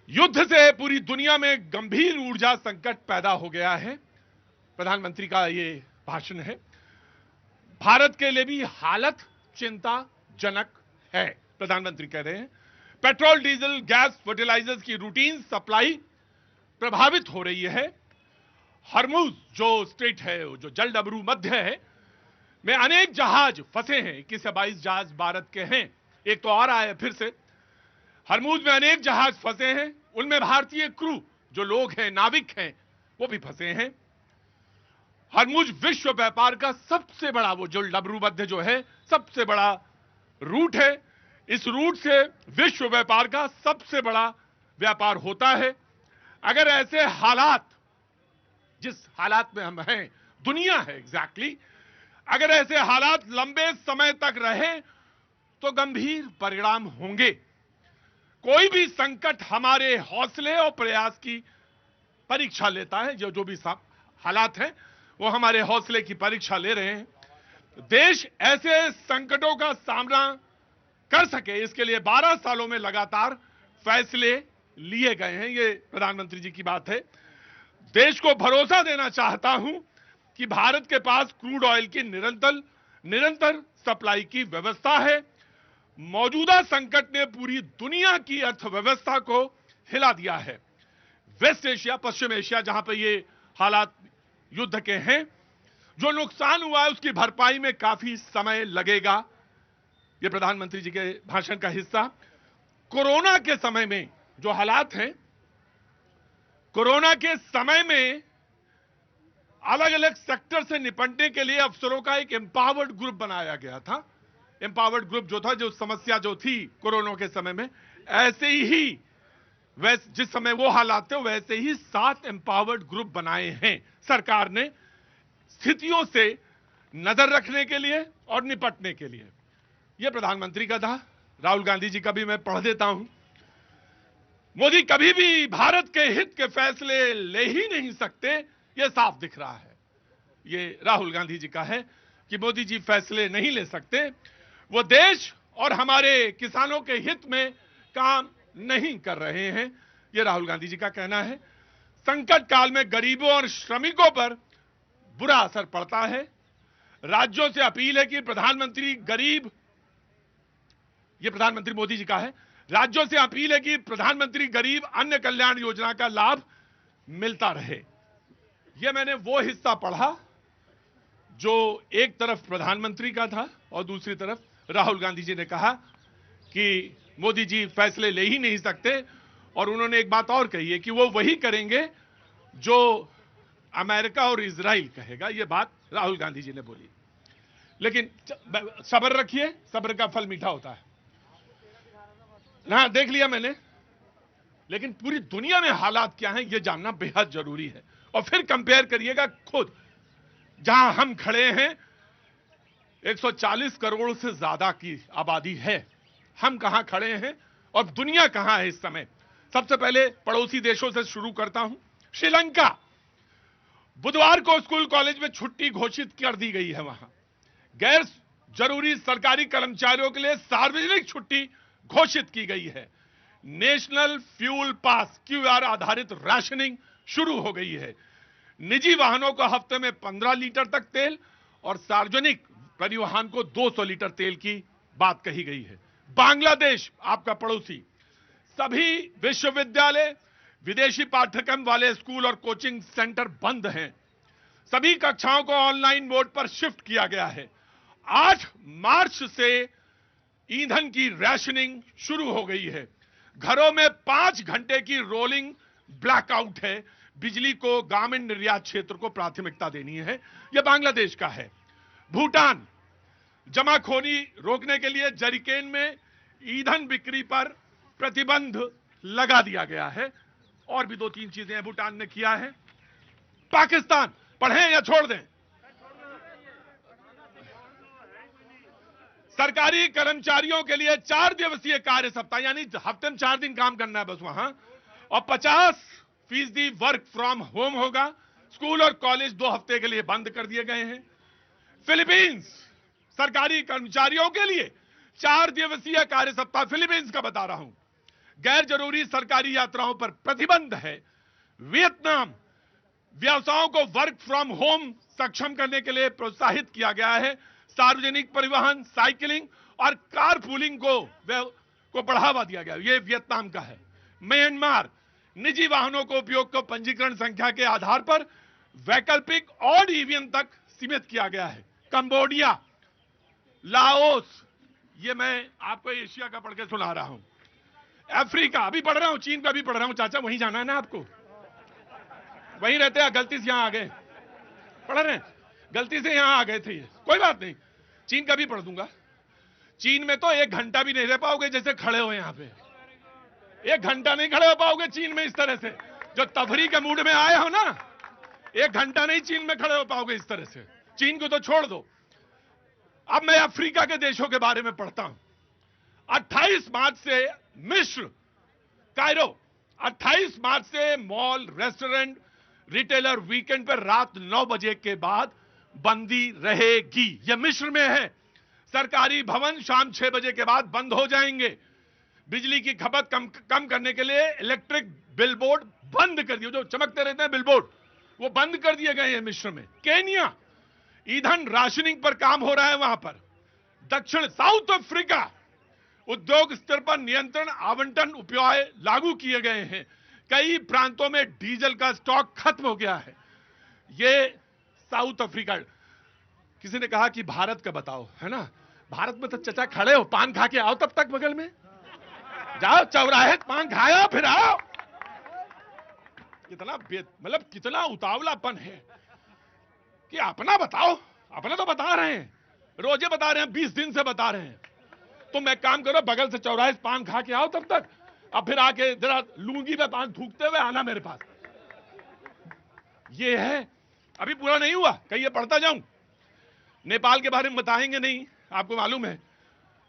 युद्ध से पूरी दुनिया में गंभीर ऊर्जा संकट पैदा हो गया है। प्रधानमंत्री का ये भाषण है। भारत के लिए भी हालत चिंताजनक है। प्रधानमंत्री कह रहे हैं पेट्रोल, डीजल, गैस, फर्टिलाइजर्स की रूटीन सप्लाई प्रभावित हो रही है। हरमुज जो स्ट्रेट है, जो जलडमरू मध्य है, में अनेक जहाज फंसे हैं। 21 से 22 जहाज भारत के हैं। एक तो और आया फिर से। हरमुज में अनेक जहाज फंसे हैं, उनमें भारतीय क्रू जो लोग हैं, नाविक हैं, वो भी फंसे हैं। हरमुज विश्व व्यापार का सबसे बड़ा, वो जो डमरू मध्य जो है, सबसे बड़ा रूट है। इस रूट से विश्व व्यापार का सबसे बड़ा व्यापार होता है। अगर ऐसे हालात, जिस हालात में हम हैं, दुनिया है एग्जैक्टली, अगर ऐसे हालात लंबे समय तक रहे तो गंभीर परिणाम होंगे। कोई भी संकट हमारे हौसले और प्रयास की परीक्षा लेता है। जो भी हालात हैं वो हमारे हौसले की परीक्षा ले रहे हैं। देश ऐसे संकटों का सामना कर सके, इसके लिए 12 सालों में लगातार फैसले लिए गए हैं। ये प्रधानमंत्री जी की बात है। देश को भरोसा देना चाहता हूं कि भारत के पास क्रूड ऑयल की निरंतर सप्लाई की व्यवस्था है। मौजूदा संकट ने पूरी दुनिया की अर्थव्यवस्था को हिला दिया है। वेस्ट एशिया, पश्चिम एशिया, जहां पर ये हालात युद्ध के हैं, जो नुकसान हुआ है उसकी भरपाई में काफी समय लगेगा। ये प्रधानमंत्री जी के भाषण का हिस्सा। कोरोना के समय में जो हालात हैं, कोरोना के समय में अलग अलग सेक्टर से निपटने के लिए अफसरों का एक एम्पावर्ड ग्रुप बनाया गया था। एम्पावर्ड ग्रुप जो था, जो समस्या जो थी कोरोना के समय में, ऐसे ही वैसे जिस समय वो हालात थे वैसे ही 7 एम्पावर्ड ग्रुप बनाए हैं सरकार ने, स्थितियों से नजर रखने के लिए और निपटने के लिए। यह प्रधानमंत्री का था। राहुल गांधी जी का भी मैं पढ़ देता हूं। मोदी कभी भी भारत के हित के फैसले ले ही नहीं सकते, यह साफ दिख रहा है। यह राहुल गांधी जी का है कि मोदी जी फैसले नहीं ले सकते। वो देश और हमारे किसानों के हित में काम नहीं कर रहे हैं, यह राहुल गांधी जी का कहना है। संकट काल में गरीबों और श्रमिकों पर बुरा असर पड़ता है। राज्यों से अपील है कि यह प्रधानमंत्री मोदी जी का है। राज्यों से अपील है कि प्रधानमंत्री गरीब अन्न कल्याण योजना का लाभ मिलता रहे। यह मैंने वो हिस्सा पढ़ा जो एक तरफ प्रधानमंत्री का था और दूसरी तरफ राहुल गांधी जी ने कहा कि मोदी जी फैसले ले ही नहीं सकते। और उन्होंने एक बात और कही है कि वो वही करेंगे जो अमेरिका और इजराइल कहेगा। यह बात राहुल गांधी जी ने बोली। लेकिन सब्र रखिए, सब्र का फल मीठा होता है ना, देख लिया मैंने। लेकिन पूरी दुनिया में हालात क्या हैं यह जानना बेहद जरूरी है। और फिर कंपेयर करिएगा खुद, जहां हम खड़े हैं 140 करोड़ से ज्यादा की आबादी है, हम कहां खड़े हैं और दुनिया कहां है इस समय। सबसे पहले पड़ोसी देशों से शुरू करता हूं। श्रीलंका, बुधवार को स्कूल कॉलेज में छुट्टी घोषित कर दी गई है। वहां गैर जरूरी सरकारी कर्मचारियों के लिए सार्वजनिक छुट्टी घोषित की गई है। नेशनल फ्यूल पास क्यूआर आधारित राशनिंग शुरू हो गई है। निजी वाहनों को हफ्ते में 15 लीटर तक तेल और सार्वजनिक परिवहन को 200 लीटर तेल की बात कही गई है। बांग्लादेश, आपका पड़ोसी, सभी विश्वविद्यालय, विदेशी पाठ्यक्रम वाले स्कूल और कोचिंग सेंटर बंद हैं। सभी कक्षाओं को ऑनलाइन मोड पर शिफ्ट किया गया है। 8 मार्च से ईंधन की राशनिंग शुरू हो गई है। घरों में 5 घंटे की रोलिंग ब्लैकआउट है। बिजली को ग्रामीण निर्यात क्षेत्र को प्राथमिकता देनी है। यह बांग्लादेश का है। भूटान, जमाखोरी रोकने के लिए जरिकेन में ईंधन बिक्री पर प्रतिबंध लगा दिया गया है। और भी 2-3 चीजें भूटान ने किया है। पाकिस्तान, पढ़ें या छोड़ दें? सरकारी कर्मचारियों के लिए 4 दिवसीय कार्य सप्ताह, यानी हफ्ते में 4 दिन काम करना है बस वहां, और 50% वर्क फ्रॉम होम होगा। स्कूल और कॉलेज 2 हफ्ते के लिए बंद कर दिए गए हैं। फिलीपींस, सरकारी कर्मचारियों के लिए 4 दिवसीय कार्य सप्ताह, फिलीपींस का बता रहा हूं। गैर जरूरी सरकारी यात्राओं पर प्रतिबंध है। वियतनाम, व्यवसायों को वर्क फ्रॉम होम सक्षम करने के लिए प्रोत्साहित किया गया है। सार्वजनिक परिवहन, साइकिलिंग और कार पूलिंग को बढ़ावा दिया गया। यह वियतनाम का है। म्यांमार, निजी वाहनों को उपयोग को पंजीकरण संख्या के आधार पर वैकल्पिक ऑड ईवीएम तक सीमित किया गया है। कंबोडिया, लाओस, ये मैं आपको एशिया का पढ़ के सुना रहा हूं। अफ्रीका, अभी पढ़ रहा हूं, चीन का भी पढ़ रहा हूं। चाचा वहीं जाना है ना आपको? वहीं रहते हैं, गलती से यहां आ गए, पढ़ रहे हैं, गलती से यहां आ गए थे। कोई बात नहीं, चीन का भी पढ़ दूंगा। चीन में तो 1 घंटा भी नहीं रह पाओगे जैसे खड़े हो यहां पे। 1 घंटा नहीं खड़े हो पाओगे चीन में इस तरह से। जो तफरी के मूड में आए हो ना, 1 घंटा नहीं चीन में खड़े हो पाओगे इस तरह से। चीन को तो छोड़ दो। अब मैं अफ्रीका के देशों के बारे में पढ़ता हूं। 28 मार्च से मिस्र, कायरो, 28 मार्च से मॉल, रेस्टोरेंट, रिटेलर वीकेंड पर रात 9 बजे के बाद बंदी रहेगी। यह मिस्र में है। सरकारी भवन शाम 6 बजे के बाद बंद हो जाएंगे। बिजली की खपत कम करने के लिए इलेक्ट्रिक बिलबोर्ड बंद कर दिए, जो चमकते रहते हैं बिलबोर्ड, वो बंद कर दिए गए हैं मिस्र में। केन्या, ईंधन राशनिंग पर काम हो रहा है वहां पर। दक्षिण साउथ अफ्रीका, उद्योग स्तर पर नियंत्रण, आवंटन उपाय लागू किए गए हैं। कई प्रांतों में डीजल का स्टॉक खत्म हो गया है। ये साउथ अफ्रीका। किसी ने कहा कि भारत का बताओ, है ना? भारत में तो चचा खड़े हो, पान खा के आओ तब तक बगल में जाओ, चौराहे पान खाओ फिर आओ। कितना मतलब कितना उतावलापन है कि अपना बताओ। अपना तो बता रहे हैं, रोजे बता रहे हैं, 20 दिन से बता रहे हैं। तुम एक काम करो, बगल से चौराहे से पान खा के आओ तब तक, अब फिर आके जरा लूंगी में पान थूकते हुए आना मेरे पास। ये है, अभी पूरा नहीं हुआ, कहिए पढ़ता जाऊं। नेपाल के बारे में बताएंगे नहीं, आपको मालूम है।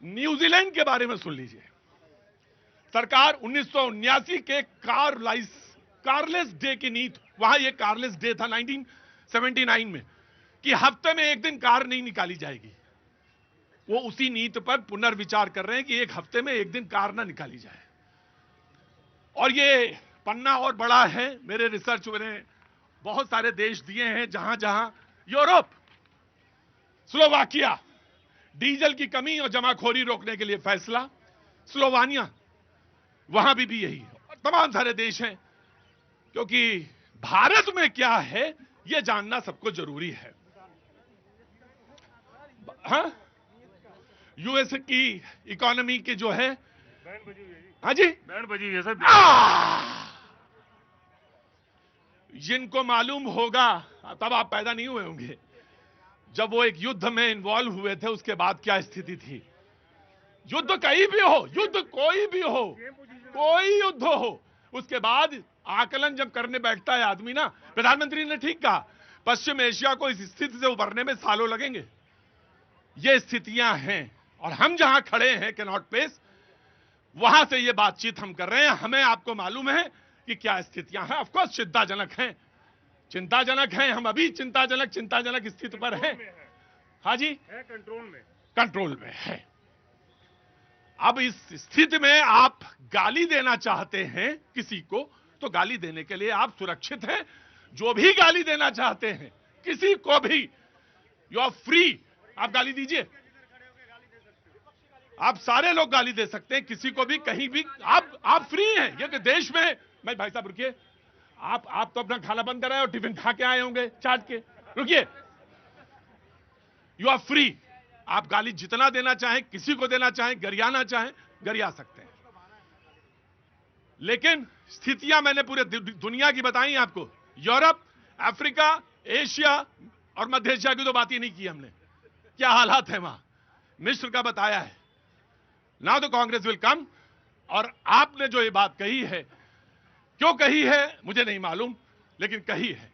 न्यूजीलैंड के बारे में सुन लीजिए। सरकार 1979 के कारलेस डे की नीति, वहां ये कारलेस डे था 1979 में, कि हफ्ते में 1 दिन कार नहीं निकाली जाएगी। वो उसी नीति पर पुनर्विचार कर रहे हैं कि 1 हफ्ते में 1 दिन कार ना निकाली जाए। और ये पन्ना और बड़ा है। मेरे रिसर्च में बहुत सारे देश दिए हैं जहां जहां, यूरोप, स्लोवाकिया, डीजल की कमी और जमाखोरी रोकने के लिए फैसला। स्लोवानिया, वहां भी यही है। तमाम सारे देश हैं, क्योंकि भारत में क्या है यह जानना सबको जरूरी है। हाँ, यूएस की इकोनॉमी की जो है, हाँ जी, बैंड बजी है सर। जिनको मालूम होगा, तब आप पैदा नहीं हुए होंगे, जब वो एक युद्ध में इन्वॉल्व हुए थे, उसके बाद क्या स्थिति थी। युद्ध कहीं भी हो, युद्ध कोई भी हो, कोई युद्ध हो, उसके बाद आकलन जब करने बैठता है आदमी ना, प्रधानमंत्री ने ठीक कहा, पश्चिम एशिया को इस स्थिति से उभरने में सालों लगेंगे। ये स्थितियां हैं और हम जहां खड़े हैं कैनॉट प्लेस, वहां से ये बातचीत हम कर रहे हैं। हमें आपको मालूम है कि क्या स्थितियां हैं। ऑफ कोर्स चिंताजनक हैं, चिंताजनक हैं। हम अभी चिंताजनक स्थिति पर हैं। हाँ जी, है कंट्रोल में है। अब इस स्थिति में आप गाली देना चाहते हैं किसी को, तो गाली देने के लिए आप सुरक्षित हैं। जो भी गाली देना चाहते हैं किसी को भी, यू आर फ्री, आप गाली दीजिए। आप सारे लोग गाली दे सकते हैं किसी को भी, कहीं भी, आप फ्री हैं। ये कि देश में, मैं भाई साहब रुकिए, आप तो अपना खाना बंद कराए और टिफिन खा के आए होंगे चाट के, रुकिए। यू आर फ्री, आप गाली जितना देना चाहें, किसी को देना चाहें, गरियाना चाहें, गरिया सकते हैं। लेकिन स्थितियां मैंने पूरे दुनिया की बताई आपको। यूरोप, अफ्रीका, एशिया और मध्य एशिया की तो बात ही नहीं की हमने, क्या हालात है वहां। मिस्र का बताया है। Now the Congress will come. और आपने जो ये बात कही है, क्यों कही है मुझे नहीं मालूम, लेकिन कही है।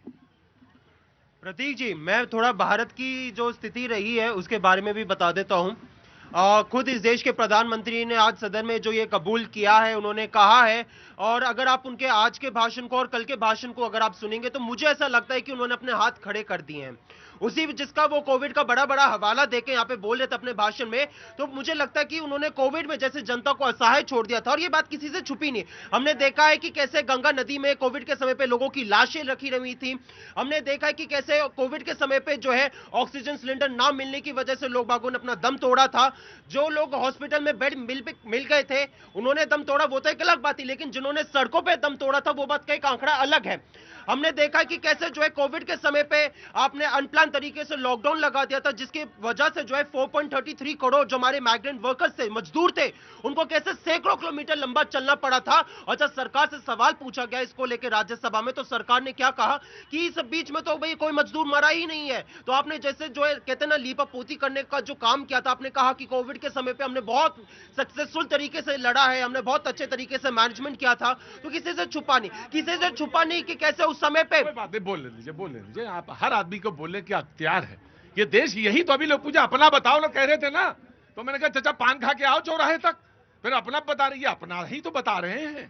प्रतीक जी, मैं थोड़ा भारत की जो स्थिति रही है उसके बारे में भी बता देता हूं। खुद इस देश के प्रधानमंत्री ने आज सदन में जो ये कबूल किया है, उन्होंने कहा है, और अगर आप उनके आज के भाषण को और कल के भाषण को अगर आप सुनेंगे तो मुझे ऐसा लगता है कि उन्होंने अपने हाथ खड़े कर दिए हैं। उसी जिसका वो कोविड का बड़ा बड़ा हवाला देके यहाँ पे बोल रहे थे अपने भाषण में। तो मुझे लगता है कि उन्होंने कोविड में जैसे जनता को असहाय छोड़ दिया था, और ये बात किसी से छुपी नहीं। हमने देखा है कि कैसे गंगा नदी में कोविड के समय पे लोगों की लाशें रखी हुई थी। हमने देखा है कि कैसे कोविड के समय पे जो है ऑक्सीजन सिलेंडर ना मिलने की वजह से लोग बागों ने अपना दम तोड़ा था। जो लोग हॉस्पिटल में बेड मिल गए थे उन्होंने दम तोड़ा, वो तो एक अलग बात थी, लेकिन जिन्होंने सड़कों पे दम तोड़ा था वो बात का एक आंकड़ा अलग है। हमने देखा कि कैसे जो है कोविड के समय पे आपने अनप्लान तरीके से लॉकडाउन लगा दिया था, जिसकी वजह से जो है 4.33 करोड़ जो हमारे माइग्रेंट वर्कर्स थे, मजदूर थे, उनको कैसे सैकड़ों किलोमीटर लंबा चलना पड़ा था। और जब सरकार से सवाल पूछा गया इसको लेकर राज्यसभा में, तो सरकार ने क्या कहा कि इस बीच में तो भाई कोई मजदूर मरा ही नहीं है। तो आपने जैसे जो है कहते ना लीपा पोती करने का जो काम किया था, आपने कहा कि कोविड के समय पे हमने बहुत सक्सेसफुल तरीके से लड़ा है, हमने बहुत अच्छे तरीके से मैनेजमेंट किया था। तो किसी से छुपा नहीं कि कैसे उस समय पे बात नहीं, बोल लीजिए आप, हर आदमी को बोलने की अख्तियार है। ये देश यही तो अभी लोग पूछा अपना बताओ लोग कह रहे थे ना, तो मैंने कहा चाचा पान खा के आओ चौराहे तक, फिर अपना बता रही है, अपना ही तो बता रहे हैं।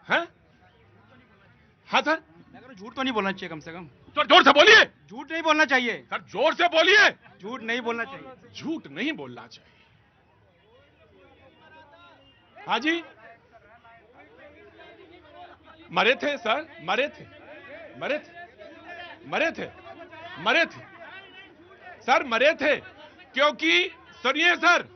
हाँ सर, झूठ तो नहीं बोलना चाहिए, कम से कम तो जोर से बोलिए। झूठ नहीं बोलना चाहिए सर, जोर से बोलिए। झूठ नहीं बोलना चाहिए। झूठ नहीं बोलना चाहिए। हाँ जी, मरे थे सर, मरे थे सर, मरे थे क्योंकि सुनिए सर,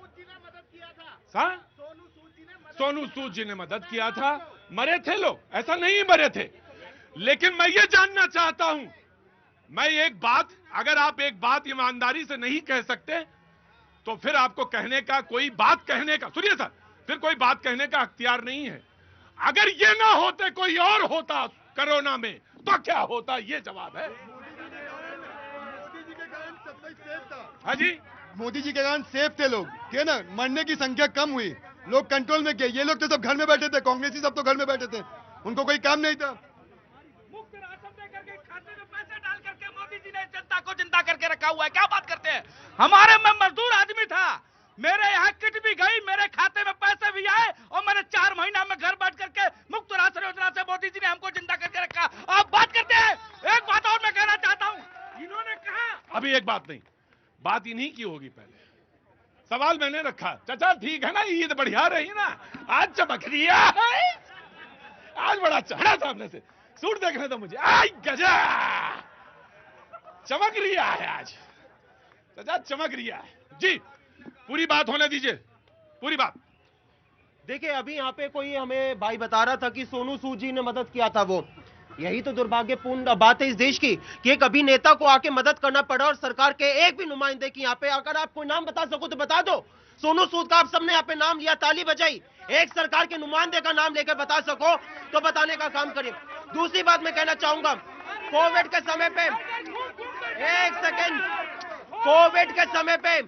सोनू सूद जी ने मदद किया था, मरे थे लोग, ऐसा नहीं मरे थे। लेकिन मैं ये जानना चाहता हूं, मैं एक बात, अगर आप एक बात ईमानदारी से नहीं कह सकते तो फिर आपको कहने का कोई बात कहने का, सुनिए सर, फिर कोई बात कहने का अख्तियार नहीं है। अगर ये ना होते कोई और होता कोरोना में तो क्या होता, ये जवाब है। हाँ जी, मोदी जी के कारण सेफ थे लोग, क्या ना, मरने की संख्या कम हुई, लोग कंट्रोल में गए। ये लोग तो सब घर में बैठे थे, कांग्रेसी सब तो घर में बैठे थे, उनको कोई काम नहीं था। मुफ्त राशन दे करके खाते में पैसे डाल करके मोदी जी ने जनता को जिंदा करके रखा हुआ है। क्या बात करते हैं। हमारे मैं मजदूर आदमी था, मेरे यहाँ किट भी गई, मेरे खाते में पैसे भी आए, और मैंने 4 महीना में घर बैठ करके मुफ्त राशन योजना से मोदी जी ने हमको जिंदा करके रखा। आप बात करते हैं। एक बात और मैं कहना चाहता हूँ, इन्होंने कहा अभी एक बात नहीं, बात इन्हीं की होगी। पहले सवाल मैंने रखा, चाचा ठीक है ना, ईद बढ़िया रही ना, आज चमक रिया है, आज बड़ा चढ़ा सामने से, सूट देखने तो मुझे, आई गजा चमक रिया है आज, चाचा चमक रिया है जी। पूरी बात होने दीजिए, पूरी बात। देखिए, अभी यहाँ पे कोई हमें भाई बता रहा था कि सोनू सूद जी ने मदद किया था। वो यही तो दुर्भाग्यपूर्ण बात है इस देश की कि एक अभिनेता को आके मदद करना पड़ा, और सरकार के एक भी नुमाइंदे की यहाँ पे, अगर आप कोई नाम बता सको तो बता दो। सोनू सूद का आप सबने यहाँ पे नाम लिया, ताली बजाई, एक सरकार के नुमाइंदे का नाम लेकर बता सको तो बताने का काम करिए। दूसरी बात मैं कहना चाहूंगा, कोविड के समय पे, एक सेकेंड, कोविड के समय पे